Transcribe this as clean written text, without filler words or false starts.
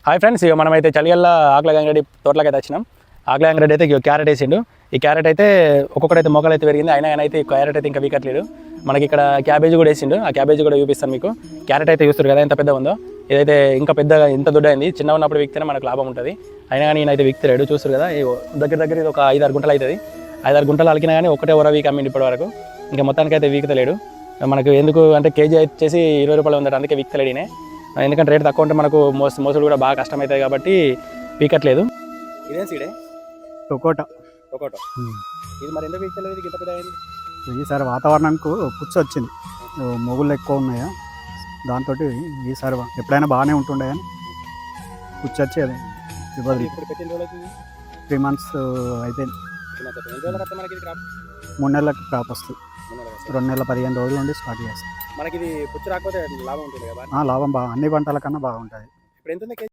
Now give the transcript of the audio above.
Hi friends, ఇక మనమైతే చలిగల్ల ఆకుల గంగరెడ్డి తోటలోకి అయితే వచ్చినాం. ఆకుల గంగరెడ్డి అయితే క్యారెట్ వేసిండు. ఈ క్యారెట్ అయితే ఒక్కొక్కడైతే మొక్కలు అయితే పెరిగింది. అయినా అయితే క్యారెట్ అయితే ఇంకా వీకట్లేదు. మనకి ఇక్కడ క్యాబేజీ కూడా వేసిండు. ఆ క్యాబేజీ కూడా చూపిస్తాను మీకు. క్యారెట్ అయితే చూస్తారు కదా ఎంత పెద్దగా ఉందో. ఇదైతే ఇంకా పెద్దగా ఇంత దొడ్డ అయింది. చిన్న ఉన్నప్పుడు విక్తేనే మనకు లాభం ఉంటుంది. అయినా కానీ నేనైతే విక్తలేడు. చూస్తారు కదా, దగ్గర ఇది ఒక 5-6 గుంటలు అవుతుంది. 5-6 గుంటలు అలికినా కానీ ఒకటే వీక్ అమ్మిండి ఇప్పటి వరకు. ఇంకా మొత్తానికి అయితే వీక్తలేడు. మనకు ఎందుకు అంటే కేజీ వచ్చేసి 20 రూపాయలు ఉందట, అందుకే వీక్తలేడినే. ఎందుకంటే రేట్ తక్కువ ఉంటే మనకు మోసలు కూడా బాగా కష్టమవుతాయి కాబట్టి పీకట్లేదు. ఇదేం సీడే టొకోటో. ఇది మరి ఎందుకు పీకలేదు? ఇంత పెద్ద అయింది. ఈసారి వాతావరణంకు పుచ్చు వచ్చింది, మొగుళ్ళు ఎక్కువ ఉన్నాయా, దాంతో ఈసారి ఎప్పుడైనా బాగానే ఉంటుండే కానీ పుచ్చు వచ్చి అది ఇబ్బంది. ఇప్పుడు పెట్టిన రోజులకి 3 months అయిపోయింది. 3 నెలలకి క్రాప్ వస్తుంది. 2 నెలల 15 రోజుల నుండి స్టార్ట్ చేస్తాం. మనకి ఇది పుచ్చు రాకపోతే లాభం ఉంటుంది కదా? లాభం బాగా, అన్ని పంటల కన్నా బాగుంటుంది. ఇప్పుడు ఎంత ఉంది?